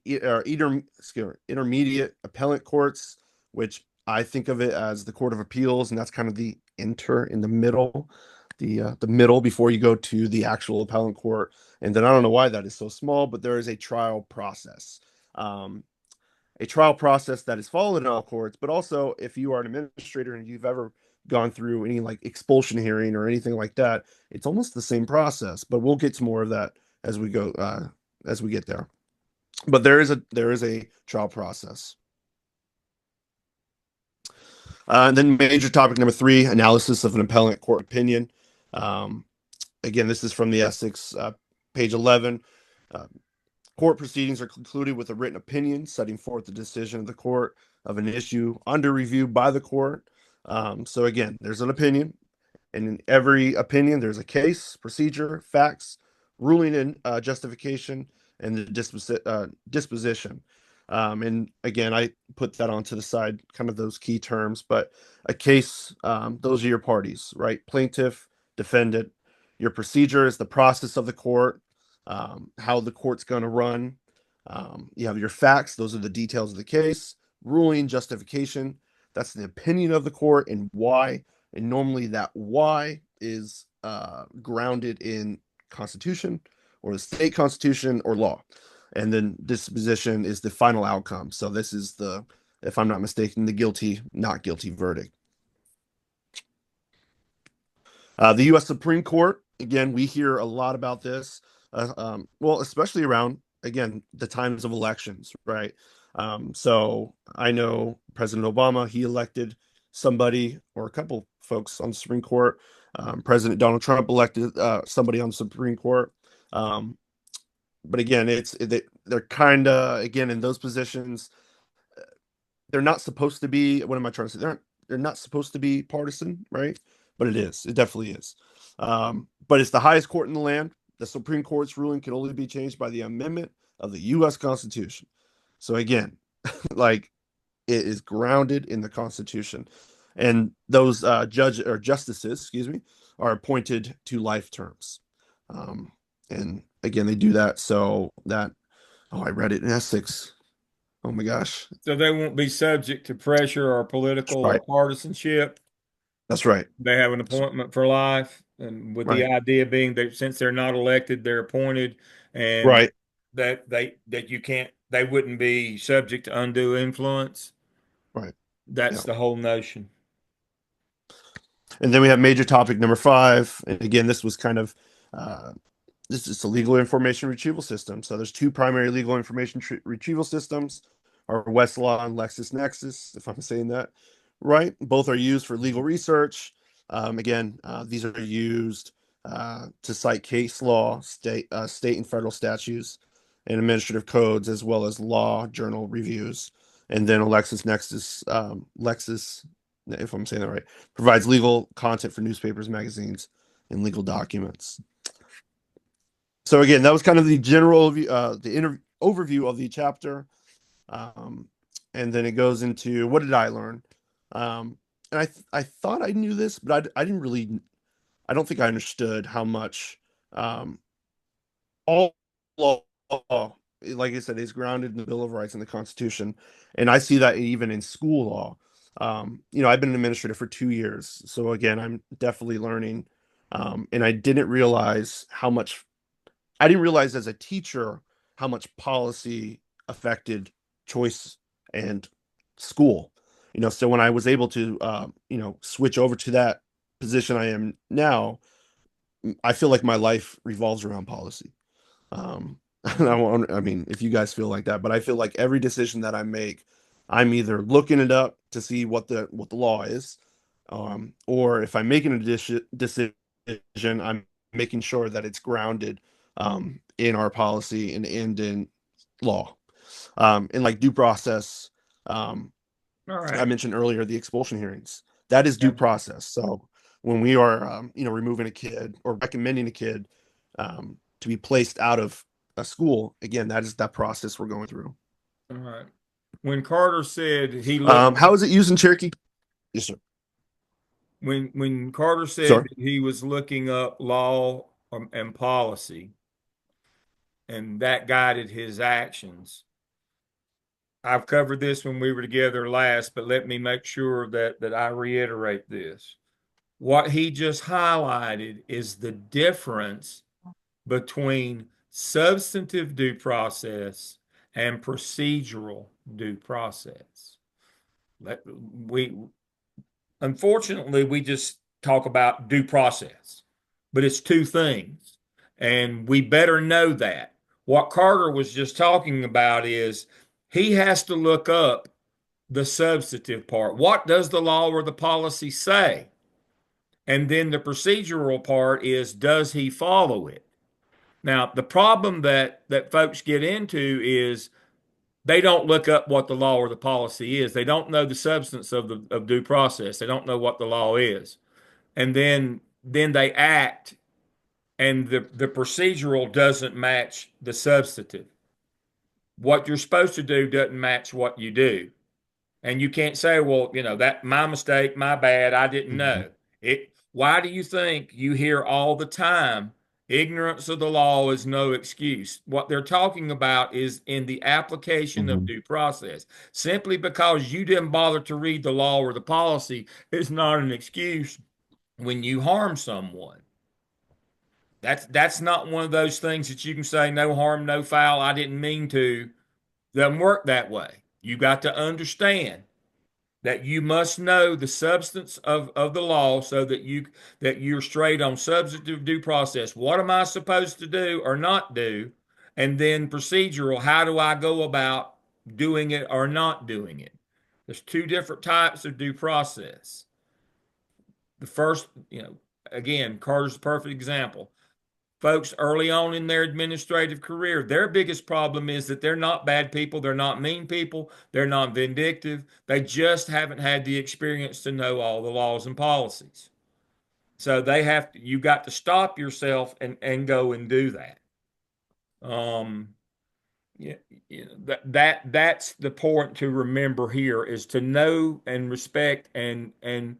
intermediate appellate courts, which I think of it as the Court of Appeals, and that's kind of the in the middle. the middle before you go to the actual appellate court. And then I don't know why that is so small, but there is a trial process. A trial process that is followed in all courts, but also if you are an administrator and you've ever gone through any like expulsion hearing or anything like that, it's almost the same process. But we'll get to more of that as we go as we get there. But there is a trial process. And then major topic number 3, analysis of an appellate court opinion. Again, this is from the Essex, page 11. Court proceedings are concluded with a written opinion setting forth the decision of the court of an issue under review by the court. So again, there's an opinion, and in every opinion, there's a case, procedure, facts, ruling, and justification, and the disposition. And again, I put that onto the side, kind of those key terms. But a case, those are your parties, right? Plaintiff, defendant. Your procedure is the process of the court, how the court's going to run. You have your facts; those are the details of the case. Ruling, justification. That's the opinion of the court and why. And normally that why is grounded in constitution or the state constitution or law. And then disposition is the final outcome. So this is the, if I'm not mistaken, the guilty, not guilty verdict. The U.S. Supreme Court, again, we hear a lot about this. Well, especially around, again, the times of elections, right? So I know President Obama, he elected somebody or a couple folks on the Supreme Court. President Donald Trump elected somebody on the Supreme Court. But again, they're kind of, again, in those positions, they're not supposed to be, what am I trying to say? They're not supposed to be partisan, right? But it is. It definitely is. But it's the highest court in the land. The Supreme Court's ruling can only be changed by the amendment of the U.S. Constitution. So again, like it is grounded in the Constitution, and those justices, excuse me, are appointed to life terms. And again, they do that so that I read it in Essex. Oh my gosh, So they won't be subject to pressure or that's political or right. partisanship. That's right. They have an appointment for life, and with the Right. idea being that since they're not elected, they're appointed, and Right. that you can't, they wouldn't be subject to undue influence. Right. That's Yeah. the whole notion. And then we have major topic number 5. And again, this was kind of this is a legal information retrieval system. So there's 2 primary legal information retrieval systems, are Westlaw and LexisNexis, if I'm saying that right. Both are used for legal research. Again, these are used to cite case law, state and federal statutes, and administrative codes, as well as law journal reviews. And then LexisNexis, Lexis, if I'm saying that right, provides legal content for newspapers, magazines, and legal documents. So again, that was kind of the general overview of the chapter, and then it goes into what did I learn, and I thought I knew this, but I didn't really. I don't think I understood how much all law, like I said, is grounded in the Bill of Rights and the Constitution, and I see that even in school law. I've been an administrator for 2 years, so again, I'm definitely learning, and I didn't realize how much I didn't realize as a teacher how much policy affected choice and school. So when I was able to, switch over to that position I am now, I feel like my life revolves around policy. I mean, if you guys feel like that, but I feel like every decision that I make, I'm either looking it up to see what the law is, or if I'm making a decision, I'm making sure that it's grounded in our policy and in law. And like due process, All I right. mentioned earlier the expulsion hearings. That is due Yeah. process. So when we are, removing a kid or recommending a kid to be placed out of a school, again, that is that process we're going through. All right. When Carter said he looked, How is it used in Cherokee? Yes, sir. when Carter said Sorry. that he was looking up law and policy, and that guided his actions. I've covered this when we were together last, but let me make sure that I reiterate this. What he just highlighted is the difference between substantive due process and procedural due process. We unfortunately we just talk about due process, but it's two things, and we better know that. What Carter was just talking about is he has to look up the substantive part. What does the law or the policy say? And then the procedural part is, does he follow it? Now, the problem that folks get into is they don't look up what the law or the policy is. They don't know the substance of the of due process. They don't know what the law is. And then they act, and the procedural doesn't match the substantive. What you're supposed to do doesn't match what you do. And you can't say, well, that my mistake, my bad, I didn't Mhm. know. Why do you think you hear all the time, ignorance of the law is no excuse? What they're talking about is in the application of Mhm. due process. Simply because you didn't bother to read the law or the policy is not an excuse when you harm someone. That's not one of those things that you can say, no harm, no foul, I didn't mean to. Doesn't work that way. You got to understand that you must know the substance of the law so that you're straight on substantive due process. What am I supposed to do or not do? And then procedural, how do I go about doing it or not doing it? There's two different types of due process. The first, again, Carter's the perfect example. Folks early on in their administrative career, their biggest problem is that they're not bad people, they're not mean people, they're not vindictive. They just haven't had the experience to know all the laws and policies. So you got to stop yourself and go and do that. Um, yeah, that's the point to remember here is to know and respect and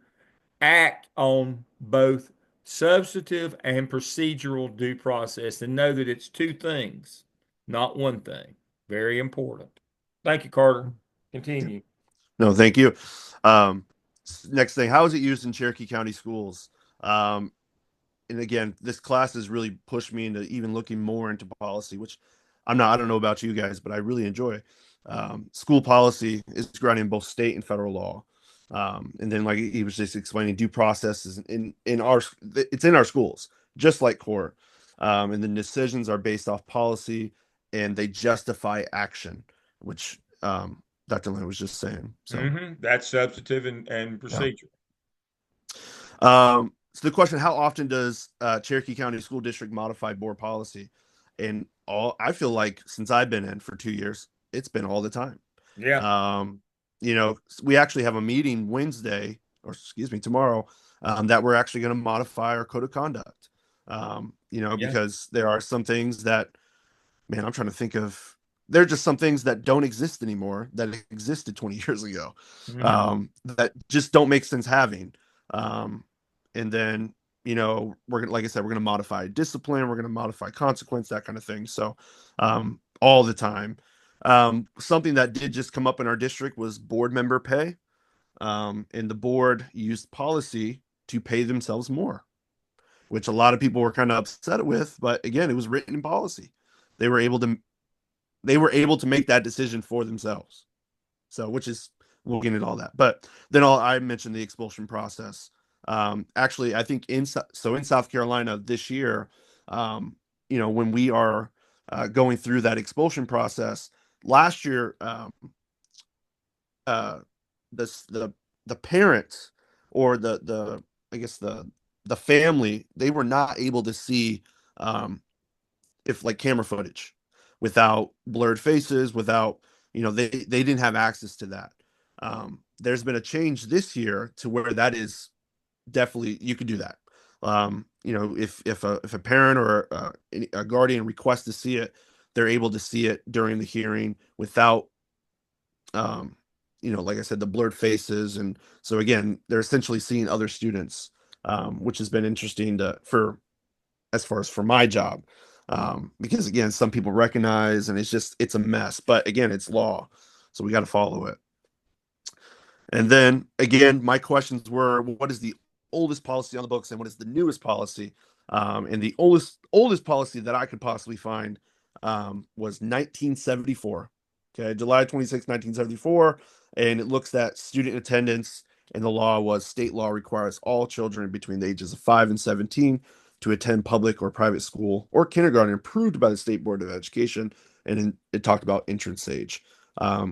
act on both substantive and procedural due process and know that it's two things, not one thing. Very important. Thank you, Carter. Continue. No, thank you. Um, Next thing, how is it used in Cherokee County schools? Um, and again, this class has really pushed me into even looking more into policy, which I don't know about you guys, but I really enjoy. School policy is grounded in both state and federal law. And then, like he was just explaining, due process is it's in our schools, just like court. And the decisions are based off policy and they justify action, which Dr. Lynn was just saying. So, That's substantive and yeah. procedure. So the question, how often does Cherokee County School District modify board policy? And I feel like since I've been in for 2 years, it's been all the time. Yeah. Um, we actually have a meeting Wednesday, or excuse me, tomorrow, that we're actually going to modify our code of conduct. Yeah. Because there are some things that, man, I'm trying to think of. There are just some things that don't exist anymore that existed 20 years ago, Mhm. that just don't make sense having. And then, we're gonna, like I said, we're gonna modify discipline, we're gonna modify consequence, that kind of thing. So, all the time. Something that did just come up in our district was board member pay. And the board used policy to pay themselves more, which a lot of people were kind of upset with. But again, it was written in policy. They were able to they were able to make that decision for themselves. So, which is, we'll get into all that. But then I mentioned the expulsion process. Actually, I think in South Carolina this year, when we are going through that expulsion process, last year, uh, the parents, or the I guess the family, they were not able to see, if like camera footage, without blurred faces, without, they didn't have access to that. There's been a change this year to where that is definitely, you could do that. If a parent or a guardian requests to see it, they're able to see it during the hearing without, like I said, the blurred faces. And so again, they're essentially seeing other students, which has been interesting for as far as for my job. Because again, some people recognize, and it's a mess, but again, it's law, so we got to follow it. And then again, my questions were, what is the oldest policy on the books and what is the newest policy. And the oldest policy that I could possibly find was 1974. Okay, July 26, 1974. And it looks at student attendance, and the law was state law requires all children between the ages of 5 and 17 to attend public or private school or kindergarten approved by the State Board of Education. And it talked about entrance age,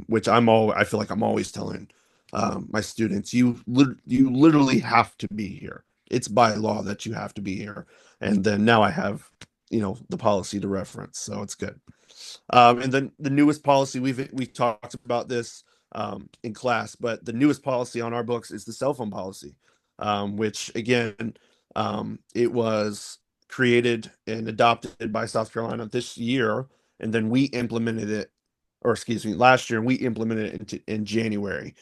which I feel like I'm always telling my students, you literally have to be here. It's by law that you have to be here. And then now I have, the policy to reference, so it's good. And then the newest policy, we talked about this in class, but the newest policy on our books is the cell phone policy, which again, it was created and adopted by South Carolina this year, and then we implemented it, or excuse me, last year, and we implemented it in January.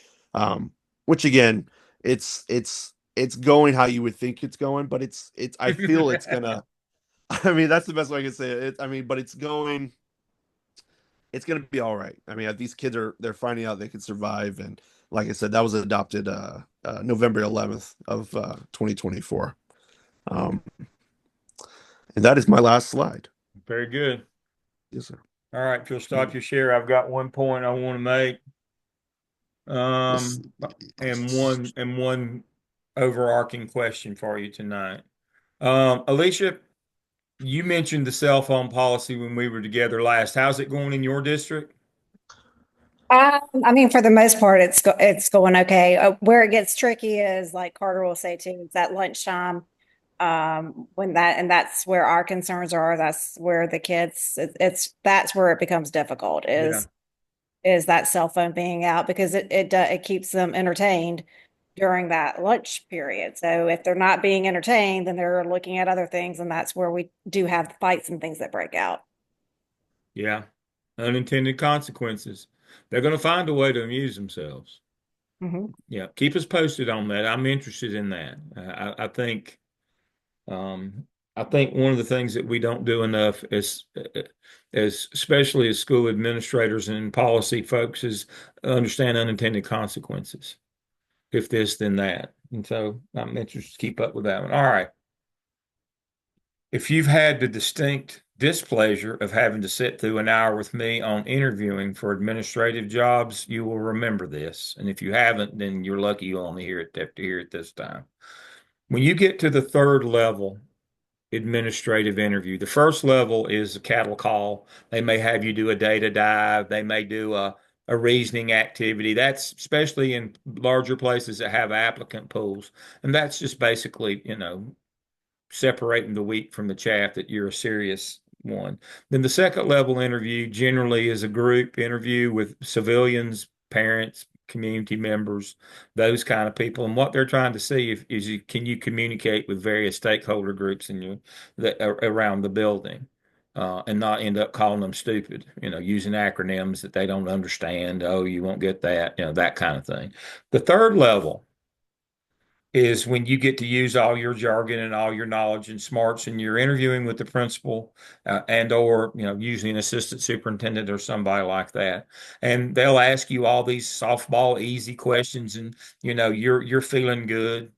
Which again, it's going how you would think it's going, but it's I feel it's gonna. I mean, that's the best way I can say it. I mean, but it's going to be all right. I mean, these kids they're finding out they can survive, and like I said, that was adopted November 11th of 2024. And that is my last slide. Very good. Yes, sir. All right, if you'll stop your share, I've got one point I want to make. And one overarching question for you tonight. Alicia, you mentioned the cell phone policy when we were together last. How's it going in your district? I mean, for the most part, it's going okay. Where it gets tricky is, like Carter will say too, it's at lunchtime. That's where our concerns are. That's where the kids, that's where it becomes difficult is that cell phone being out, because it keeps them entertained during that lunch period. So if they're not being entertained, then they're looking at other things, and that's where we do have fights and things that break out. Yeah, unintended consequences. They're going to find a way to amuse themselves. Mm-hmm. Yeah, keep us posted on that. I'm interested in that. I think one of the things that we don't do enough is, especially as school administrators and policy folks, is understand unintended consequences. If this, then that. And so I'm interested to keep up with that one. All right. If you've had the distinct displeasure of having to sit through an hour with me on interviewing for administrative jobs, you will remember this. And if you haven't, then you're lucky you only have to hear it this time. When you get to the third level administrative interview, the first level is a cattle call. They may have you do a data dive. They may do a reasoning activity. That's especially in larger places that have applicant pools. And that's just basically, separating the wheat from the chaff, that you're a serious one. Then the second level interview generally is a group interview with civilians, parents, community members, those kind of people. And what they're trying to see can you communicate with various stakeholder groups around the building, and not end up calling them stupid, using acronyms that they don't understand. Oh, you won't get that, that kind of thing. The third level is when you get to use all your jargon and all your knowledge and smarts, and you're interviewing with the principal, and or usually an assistant superintendent or somebody like that, and they'll ask you all these softball easy questions, and you're feeling good,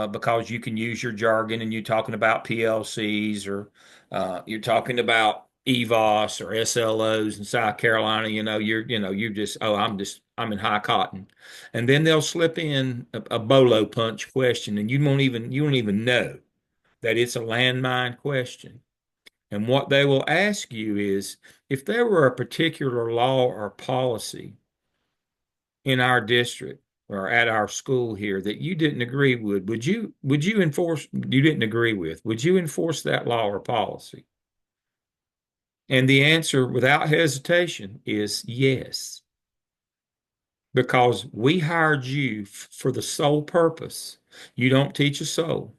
because you can use your jargon, and you're talking about PLCs, or you're talking about EVOS or SLOs in South Carolina. You just, oh, I'm in high cotton. And then they'll slip in a bolo punch question, and you don't even know that it's a landmine question. And what they will ask you is, if there were a particular law or policy in our district or at our school here that you didn't agree with, would you enforce, you didn't agree with, would you enforce that law or policy? And the answer, without hesitation, is yes. Because we hired you for the sole purpose. You don't teach a soul.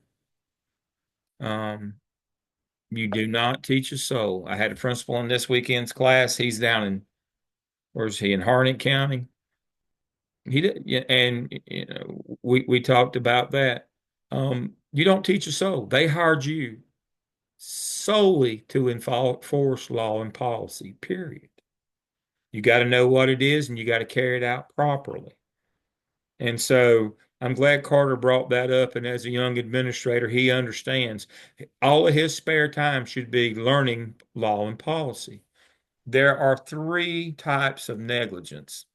You do not teach a soul. I had a principal in this weekend's class. He's down in, where's he, in Harnett County? He did, and we talked about that. You don't teach a soul. They hired you solely to enforce law and policy, period. You got to know what it is, and you got to carry it out properly. And so I'm glad Carter brought that up, and as a young administrator, he understands all of his spare time should be learning law and policy. There are three types of negligence.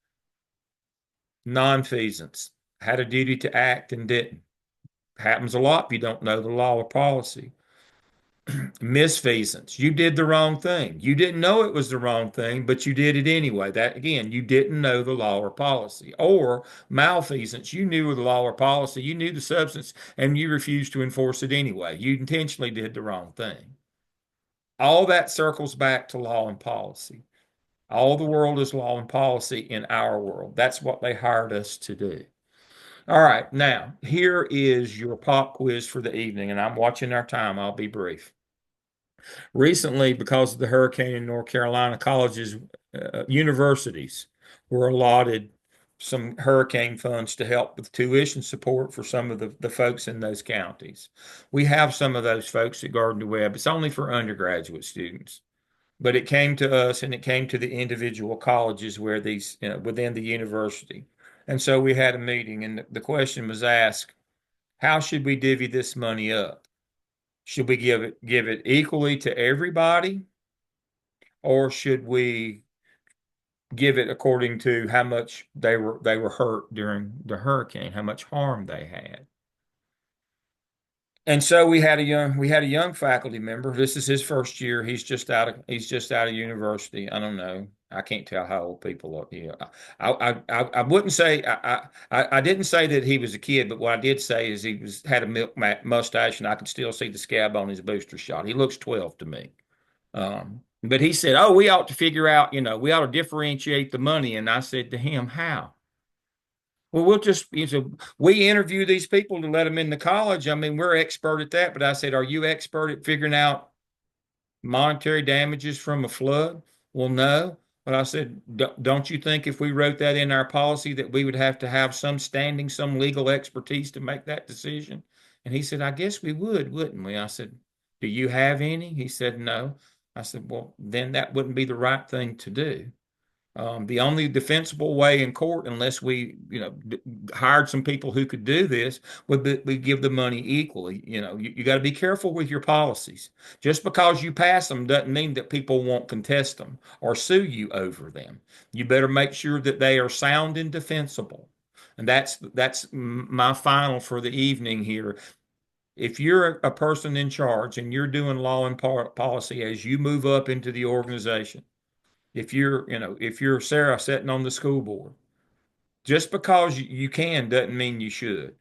Nonfeasance, had a duty to act and didn't. Happens a lot if you don't know the law or policy. Misfeasance, you did the wrong thing. You didn't know it was the wrong thing, but you did it anyway. That again, you didn't know the law or policy. Or malfeasance, you knew the law or policy, you knew the substance, and you refused to enforce it anyway. You intentionally did the wrong thing. All that circles back to law and policy. All the world is law and policy in our world. That's what they hired us to do. All right, now here is your pop quiz for the evening, and I'm watching our time. I'll be brief. Recently, because of the hurricane in North Carolina, colleges, universities were allotted some hurricane funds to help with tuition support for some of the folks in those counties. We have some of those folks at Gardner Webb. It's only for undergraduate students, but it came to us and it came to the individual colleges where these, within the university. And so we had a meeting, and the question was asked, how should we divvy this money up? Should we give it equally to everybody, or should we give it according to how much they were hurt during the hurricane, how much harm they had? And so we had a young faculty member. This is his first year. He's just out of university. I don't know. I can't tell how old people are. Yeah, I wouldn't say I didn't say that he was a kid, but what I did say is had a milk mustache, and I could still see the scab on his booster shot. He looks 12 to me. But he said, "Oh, we ought to figure out. We ought to differentiate the money." And I said to him, "How?" Well, we interview these people to let them into college. I mean, we're expert at that. But I said, are you expert at figuring out monetary damages from a flood? Well, no. But I said, don't you think if we wrote that in our policy that we would have to have some standing, some legal expertise to make that decision? And he said, I guess we would, wouldn't we? I said, do you have any? He said, no. I said, well, then that wouldn't be the right thing to do. The only defensible way in court, unless we, hired some people who could do this, would be we give the money equally. You got to be careful with your policies. Just because you pass them doesn't mean that people won't contest them or sue you over them. You better make sure that they are sound and defensible. And that's my final for the evening here. If you're a person in charge and you're doing law and policy as you move up into the organization, if you're Sarah sitting on the school board, just because you can doesn't mean you should.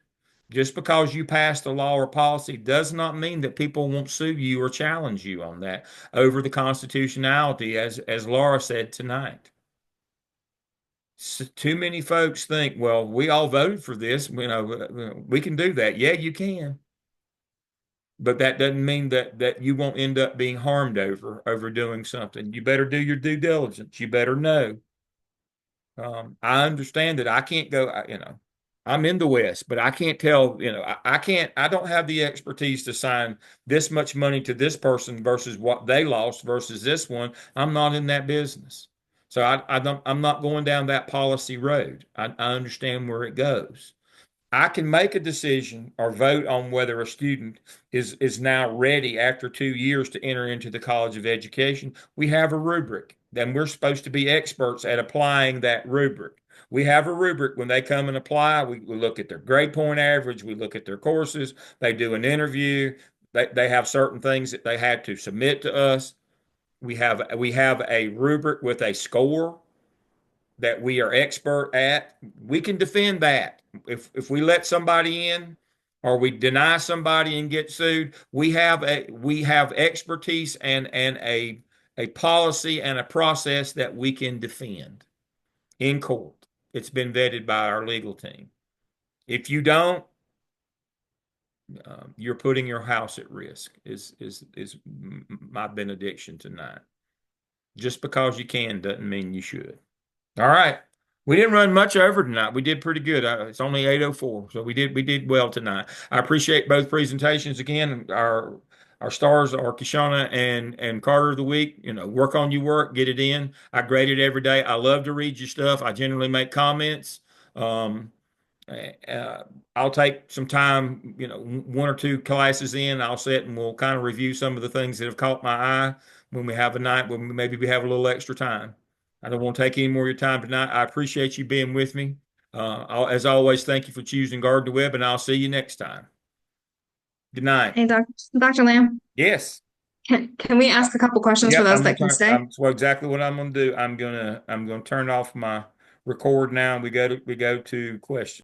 Just because you passed a law or policy does not mean that people won't sue you or challenge you on that over the constitutionality, as Laura said tonight. So too many folks think, well, we all voted for this, we can do that. Yeah, you can. But that doesn't mean that you won't end up being harmed over doing something. You better do your due diligence. You better know. I understand that I can't go, I'm in the West, but I can't tell, I don't have the expertise to sign this much money to this person versus what they lost versus this one. I'm not in that business. So I'm not going down that policy road. I understand where it goes. I can make a decision or vote on whether a student is now ready after 2 years to enter into the College of Education. We have a rubric. Then we're supposed to be experts at applying that rubric. We have a rubric when they come and apply. We look at their grade point average. We look at their courses. They do an interview. They have certain things that they have to submit to us. We have a rubric with a score that we are expert at. We can defend that. If we let somebody in or we deny somebody and get sued, we have expertise and a policy and a process that we can defend in court. It's been vetted by our legal team. If you don't, you're putting your house at risk. Is my benediction tonight. Just because you can doesn't mean you should. All right. We didn't run much over tonight. We did pretty good. It's only 8:04, so we did well tonight. I appreciate both presentations again. Our stars are Kishana and Carter of the week. Work on your work, get it in. I grade it every day. I love to read your stuff. I generally make comments. I'll take some time, one or two classes in. I'll sit and we'll kind of review some of the things that have caught my eye when we have a night when maybe we have a little extra time. I don't want to take any more of your time tonight. I appreciate you being with me. As always, thank you for choosing Garden Web, and I'll see you next time. Good night. Hey, Dr. Lamb, Yes. can we ask a couple questions for Yep, those that can stay? well, exactly what I'm gonna do. I'm gonna turn off my record now. We go to questions.